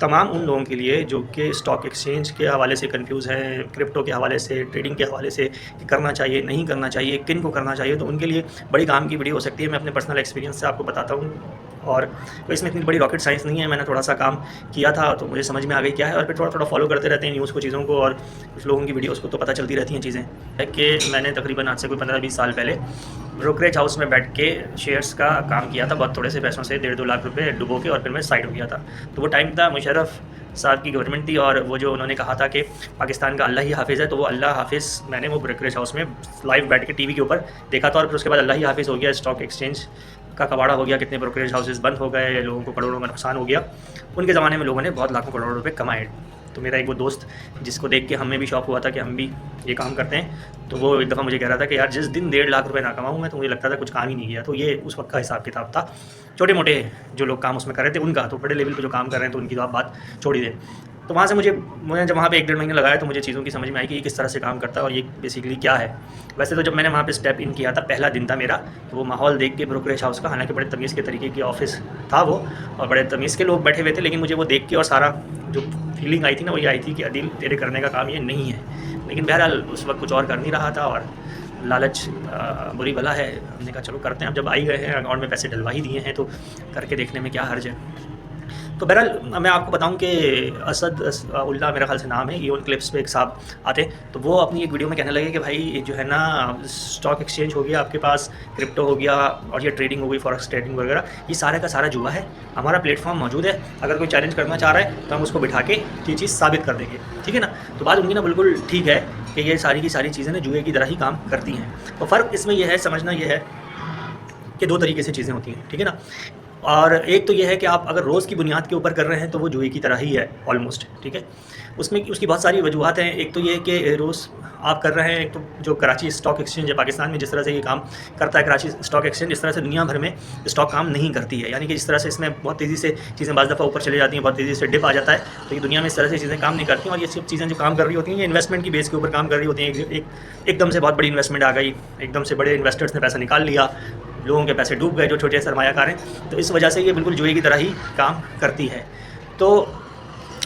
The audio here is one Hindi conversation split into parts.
तमाम उन लोगों के लिए जो कि स्टॉक एक्सचेंज के हवाले से कंफ्यूज हैं, क्रिप्टो के हवाले से, ट्रेडिंग के हवाले से कि करना चाहिए, नहीं करना चाहिए, किन को करना चाहिए, तो उनके लिए बड़ी काम की वीडियो हो सकती है। मैं अपने पर्सनल एक्सपीरियंस से आपको बताता हूँ और कोई इसमें इतनी बड़ी रॉकेट साइंस नहीं है। मैंने थोड़ा सा काम किया था तो मुझे समझ में आ गई क्या है, और फिर थोड़ा थोड़ा फॉलो करते रहते हैं न्यूज़ को, चीज़ों को, और कुछ लोगों की वीडियोज़ को, तो पता चलती रहती हैं चीज़ें। कि मैंने तकरीबन आज से कोई 15-20 साल पहले ब्रोकरेज हाउस में बैठ के शेयर्स का काम किया था, बहुत थोड़े से पैसों से 1.5-2 लाख रुपए डुबो के, और फिर मैं साइड हो गया था। तो वो टाइम था मुशर्रफ साहब की गवर्नमेंट थी, और वो जो उन्होंने कहा था कि पाकिस्तान का अल्लाह ही हाफिज़ है, तो वो अल्लाह हाफिज़ मैंने वो ब्रोकरेज हाउस में लाइव बैठ के टीवी के ऊपर देखा था। और फिर उसके बाद अल्लाह ही हाफिज़ हो गया, स्टॉक एक्सचेंज का कबाड़ा हो गया, कितने ब्रोकरेज हाउसेस बंद हो गए, लोगों को करोड़ों का नुकसान हो गया। उनके ज़माने में लोगों ने बहुत लाखों करोड़ों रुपए कमाए। तो मेरा एक वो दोस्त जिसको देख के हमें भी शौक हुआ था कि हम भी ये काम करते हैं, तो वो एक दफ़ा मुझे कह रहा था कि यार जिस दिन 1.5 लाख रुपए ना कमाऊँ मैं, तो मुझे लगता था कुछ काम ही नहीं किया। तो ये उस वक्त का हिसाब किताब था। छोटे मोटे जो लोग काम उसमें कर रहे थे उनका, तो बड़े लेवल पे जो काम कर रहे हैं तो उनकी तो आप बात छोड़ ही दें। तो वहाँ से मैंने जब वहाँ पे 1-1.5 महीने लगाया तो मुझे चीज़ों की समझ में आई कि ये किस तरह से काम करता है और ये बेसिकली क्या है। वैसे तो जब मैंने वहाँ पे स्टेप इन किया था, पहला दिन था मेरा, तो वो माहौल देख के ब्रोकरेज हाउस का, हालांकि बड़े तमीज़ के तरीके की ऑफिस था वो, और बड़े तमीज़ के लोग बैठे हुए थे, लेकिन मुझे वो देख के और सारा जो फीलिंग आई थी ना, वो ये आई थी कि अदील तेरे करने का काम ये नहीं है। लेकिन बहरहाल उस वक्त कुछ और कर नहीं रहा था, और लालच बुरी बला है। हमने कहा चलो करते हैं, अब जब आई गए हैं, अकाउंट में पैसे डलवा ही दिए हैं, तो करके देखने में क्या हर्ज है। तो बहरहाल मैं आपको बताऊं कि असद उल्ला मेरा ख्याल से नाम है, ईवन क्लिप्स पे एक साहब आते, तो वो अपनी एक वीडियो में कहने लगे कि भाई जो है ना, स्टॉक एक्सचेंज हो गया आपके पास, क्रिप्टो हो गया, और ये ट्रेडिंग हो गई, फॉरेक्स ट्रेडिंग वगैरह, ये सारे का सारा जुआ है। हमारा प्लेटफॉर्म मौजूद है, अगर कोई चैलेंज करना चाह रहा है तो हम उसको बिठा के ये चीज़ साबित कर देंगे, ठीक है ना। तो बात उनकी ना बिल्कुल ठीक है कि ये सारी की सारी चीज़ें ना जुए की तरह ही काम करती हैं। तो फ़र्क इसमें यह है, समझना यह है कि दो तरीके से चीज़ें होती हैं, ठीक है ना। और एक तो ये है कि आप अगर रोज़ की बुनियाद के ऊपर कर रहे हैं तो वो जुए की तरह ही है ऑलमोस्ट, ठीक है। उसमें उसकी बहुत सारी वजूहत हैं। एक तो ये कि रोज़ आप कर रहे हैं, एक तो जो कराची स्टॉक एक्सचेंज है पाकिस्तान में, जिस तरह से ये काम करता है कराची स्टॉक एक्सचेंज, इस तरह से दुनिया भर में स्टॉक काम नहीं करती है। यानी कि जिस तरह से इसमें बहुत तेज़ी से चीज़ें बाज़ दफ़ा ऊपर चली जाती हैं, बहुत तेज़ी से डिप आ जाता है, तो ये दुनिया में इस तरह से चीज़ें काम नहीं करती। और ये सब चीज़ें जो काम कर रही होती हैं, ये इन्वेस्टमेंट की बेस के ऊपर काम कर रही होती हैं। एकदम से बहुत बड़ी इन्वेस्टमेंट आ गई, एकदम से बड़े इन्वेस्टर्स ने पैसा निकाल लिया, लोगों के पैसे डूब गए जो छोटे सरमायाकार हैं। तो इस वजह से ये बिल्कुल जुए की तरह ही काम करती है। तो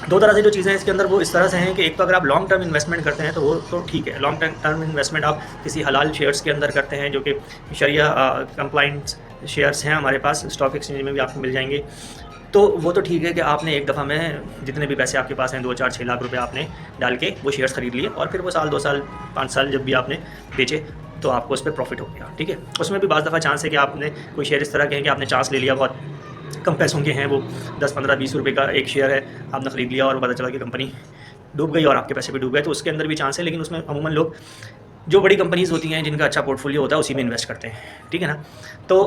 दो तरह से जो चीज़ें हैं इसके अंदर, वो इस तरह से हैं कि एक तो अगर आप लॉन्ग टर्म इन्वेस्टमेंट करते हैं तो वो तो ठीक है। लॉन्ग टर्म इन्वेस्टमेंट आप किसी हलाल शेयर्स के अंदर करते हैं, जो कि शरिया कंप्लाइंट शेयर्स हैं हमारे पास, स्टॉक एक्सचेंज में भी आपको मिल जाएंगे। तो वो तो ठीक है कि आपने एक दफ़ा में जितने भी पैसे आपके पास हैं, 2-4-6 लाख रुपए आपने डाल के वो शेयर्स ख़रीद लिए, और फिर वो साल 2 साल 5 साल जब भी आपने बेचे तो आपको उस पर प्रॉफिट हो गया, ठीक है। उसमें भी बाज़ दफ़ा चांस है कि आपने कोई शेयर इस तरह के हैं कि आपने चांस ले लिया, बहुत कम पैसों के हैं, वो 10-15-20 रुपये का एक शेयर है, आपने ख़रीद लिया और पता चला कि कंपनी डूब गई और आपके पैसे भी डूब गए, तो उसके अंदर भी चांस है। लेकिन उसमें अमूमन लोग जो बड़ी कंपनीज़ होती हैं, जिनका अच्छा पोर्टफोलियो होता है, उसी में इन्वेस्ट करते हैं, ठीक है ना। तो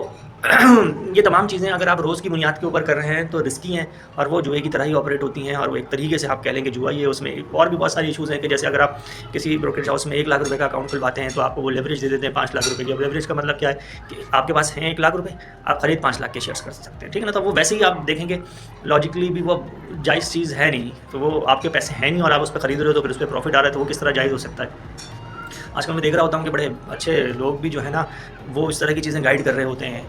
ये तमाम चीज़ें अगर आप रोज़ की बुनियाद के ऊपर कर रहे हैं तो रिस्की हैं, और वो जुए की तरह ही ऑपरेट होती हैं, और वो एक तरीके से आप कह लें कि जुआ ही है। उसमें और भी बहुत सारी इशूज़ हैं कि जैसे अगर आप किसी ब्रोकरेज हाउस में 1 लाख रुपए का अकाउंट खुलवाते हैं तो आपको वो लेवरेज दे देते हैं 5 लाख रुपए की। अब लेवरेज का मतलब क्या है कि आपके पास हैं 1 लाख रुपए, आप ख़रीद 5 लाख के शेयर्स कर सकते हैं, ठीक है ना। तो वो वैसे ही आप देखेंगे लॉजिकली भी वो जायज़ चीज़ है नहीं, तो वो आपके पैसे हैं नहीं और आप उस पर ख़रीद रहे हो, तो फिर उस पर प्रॉफिट आ रहा है, तो वो किस तरह जायज़ हो सकता है। आजकल मैं देख रहा होता हूँ कि बड़े अच्छे लोग भी जो है ना, वो इस तरह की चीज़ें गाइड कर रहे होते हैं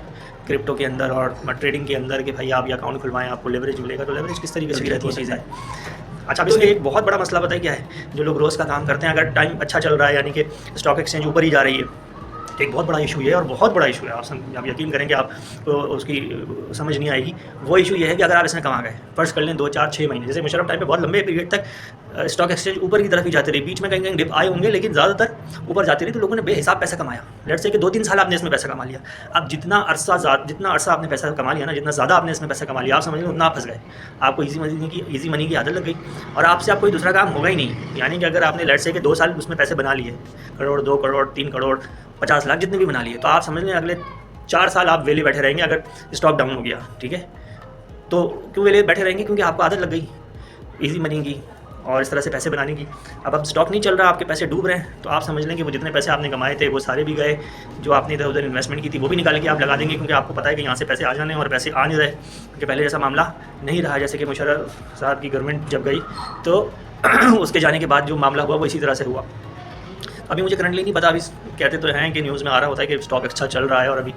क्रिप्टो के अंदर और ट्रेडिंग के अंदर कि भाई आप ये अकाउंट खुलवाएं, आपको लेवरेज मिलेगा। तो लेवरेज किस तरीके से रहती है चीज़ें। अच्छा, अब इसमें एक बहुत बड़ा मसला पता है क्या है, जो लोग रोज़ का काम करते हैं, अगर टाइम अच्छा चल रहा है, यानी कि स्टॉक एक्सचेंज ऊपर ही जा रही है, तो एक बहुत बड़ा इशू ये है, और बहुत बड़ा इशू है, आप यकीन करें कि आपको उसकी समझ नहीं आएगी। वो इशू ये है कि अगर आप इसमें कमा गए, फ़र्ज़ कर लें 2-4-6 महीने, जैसे मुशर्रफ टाइम पे बहुत लंबे पीरियड तक स्टॉक एक्सचेंज ऊपर की तरफ ही जाते रही, बीच में कहीं कहीं डिप आए होंगे, लेकिन ज़्यादातर ऊपर जाती रही, तो लोगों ने बेहिसाब पैसा कमाया। लेट्स से कि 2-3 साल आपने इसमें पैसा कमा लिया। अब जितना अरसा आपने पैसा कमा लिया ना, जितना ज़्यादा आपने इसमें पैसा कमा लिया, आप समझ लो उतना आप फंस गए। आपको ईजी मनी की आदत लग गई, और आपसे आप कोई दूसरा काम होगा ही नहीं। यानी कि अगर आपने लेट्स से कि 2 साल उसमें पैसे बना लिए, करोड़, 2 करोड़, 3 करोड़, 50 लाख, जितने भी बना लिए, तो आप समझ लें अगले 4 साल आप वेले बैठे रहेंगे। अगर स्टॉक डाउन हो गया, ठीक है, तो क्यों वेले बैठे रहेंगे? क्योंकि आपको आदत लग गई ईजी मनी की और इस तरह से पैसे बनाने की। अब स्टॉक नहीं चल रहा, आपके पैसे डूब रहे हैं, तो आप समझ लें कि वो जितने पैसे आपने कमाए थे वो सारे भी गए, जो आपने इधर उधर इन्वेस्टमेंट की थी वो भी निकाल के आप लगा देंगे, क्योंकि आपको पता है कि यहाँ से पैसे आ जाने, और पैसे आ नहीं रहे, क्योंकि पहले जैसा मामला नहीं रहा। जैसे कि मुशर्रफ साहब की गवर्नमेंट जब गई तो उसके जाने के बाद जो मामला हुआ वो इसी तरह से हुआ। अभी मुझे करंटली नहीं पता, अभी कहते तो हैं कि न्यूज़ में आ रहा होता है कि स्टॉक अच्छा चल रहा है और अभी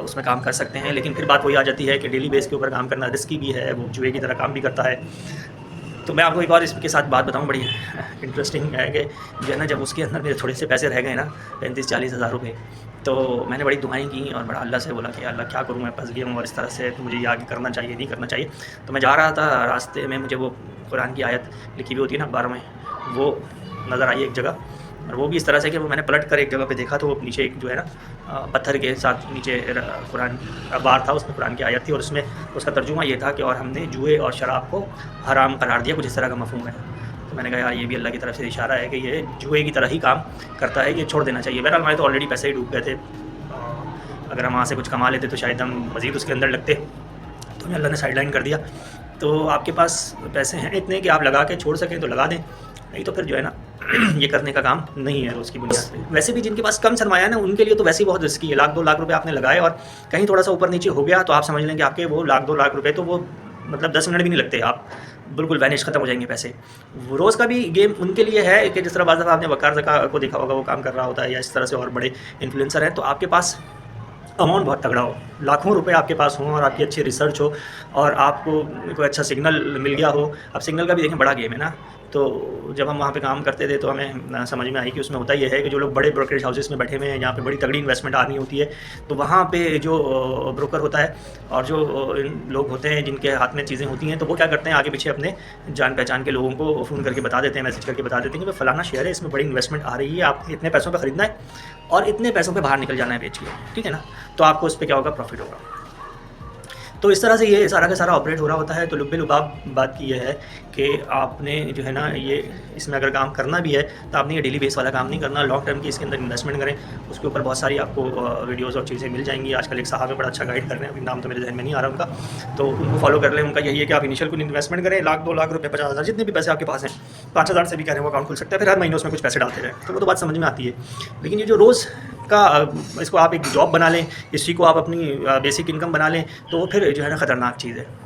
उसमें काम कर सकते हैं, लेकिन फिर बात वही आ जाती है कि डेली बेस के ऊपर काम करना रिस्की भी है, वो जुए की तरह काम भी करता है। तो मैं आपको एक और इसके साथ बात बताऊँ, बड़ी इंटरेस्टिंग है कि जो है ना, जब उसके अंदर मेरे थोड़े से पैसे रह गए ना 35-40 हज़ार रुपये, तो मैंने बड़ी दुआएं की और बड़ा अल्लाह से बोला कि अल्लाह क्या करूँ, मैं फंस गया हूँ और इस तरह से, तो मुझे ये आगे करना चाहिए नहीं करना चाहिए। तो मैं जा रहा था, रास्ते में मुझे वो कुरान की आयत लिखी हुई होती है ना अखबार में, वो नज़र आई एक जगह, और वो भी इस तरह से कि वो मैंने पलट कर एक जगह पे देखा तो वो नीचे एक जो है ना पत्थर के साथ नीचे कुरान अखबार था, उसमें कुरान की आयत थी और उसमें उसका तर्जुमा ये था कि और हमने जुए और शराब को हराम करार दिया, कुछ इस तरह का मफहूम है। तो मैंने कहा यार ये भी अल्लाह की तरफ से इशारा है कि ये जुए की तरह ही काम करता है, ये छोड़ देना चाहिए। बहरहाल हमारे तो ऑलरेडी पैसे ही डूब गए थे, अगर हम वहाँ से कुछ कमा लेते तो शायद हम मज़ीद उसके अंदर लगते, तो हमें अल्लाह ने साइडलाइन कर दिया। तो आपके पास पैसे हैं इतने कि आप लगा के छोड़ सकें तो लगा दें, नहीं तो फिर जो है ना ये करने का काम नहीं है रोज़ की बुनियाद पे। वैसे भी जिनके पास कम सरमाया है ना, उनके लिए तो वैसे ही बहुत रिस्की है। 1-2 लाख रुपए आपने लगाए और कहीं थोड़ा सा ऊपर नीचे हो गया तो आप समझ लें कि आपके वो 1-2 लाख रुपए तो वो मतलब 10 मिनट भी नहीं लगते, आप बिल्कुल वैनिश ख़त्म हो जाएंगे पैसे। वो रोज़ का भी गेम उनके लिए है कि जिस तरह बाज़ दफ़ा आपने वकार ज़का को देखा होगा, वो काम कर रहा होता है, या इस तरह से और बड़े इन्फ्लुएंसर हैं, तो आपके पास अमाउंट बहुत तगड़ा हो, लाखों रुपए आपके पास हों और आपकी अच्छी रिसर्च हो और आपको कोई अच्छा सिग्नल मिल गया हो। अब सिग्नल का भी देखें बड़ा गेम है ना, तो जब हम वहाँ पे काम करते थे तो हमें समझ में आई कि उसमें होता ये है कि जो लोग बड़े ब्रोकरेज हाउसेस में बैठे हुए हैं, जहाँ पे बड़ी तगड़ी इन्वेस्टमेंट आनी होती है, तो वहाँ पे जो ब्रोकर होता है और जो लोग होते हैं जिनके हाथ में चीज़ें होती हैं, तो वो क्या करते हैं, आगे पीछे अपने जान पहचान के लोगों को फ़ोन करके बता देते हैं, मैसेज करके बता देते हैं कि भाई फ़लाना शेयर है, इसमें बड़ी इन्वेस्टमेंट आ रही है, आपने इतने पैसों पर ख़रीदना है और इतने पैसों पे बाहर निकल जाना है बेच के, ठीक है ना, तो आपको उस पर क्या होगा, प्रॉफिट होगा। तो इस तरह से ये सारा का सारा ऑपरेट हो रहा होता है। तो लुब्बे-लुबाब बात की ये है कि आपने जो है ना, ये इसमें अगर काम करना भी है तो आपने ये डेली बेस वाला काम नहीं करना, लॉन्ग टर्म की इसके अंदर इन्वेस्टमेंट करें। उसके ऊपर बहुत सारी आपको वीडियोज़ और चीज़ें मिल जाएंगी। आजकल एक साहब है, बड़ा अच्छा गाइड कर रहे हैं, अभी नाम तो मेरे ज़हन में नहीं आ रहा उनका, तो उनको फॉलो कर लें। उनका यही है कि आप इनिशियल कुछ इन्वेस्टमेंट करें, 1-2 लाख रुपये, 50,000, जितने भी पैसे आपके पास हैं, 5,000 से भी कह रहे हैं वो अकाउंट खुल सकता है, फिर हर महीने उसमें कुछ पैसे डालते रहें, तो वो तो बात समझ में आती है। लेकिन ये जो रोज़ का इसको आप एक जॉब बना लें, इसी को आप अपनी बेसिक इनकम बना लें, तो फिर जो है ना ख़तरनाक चीज़ है।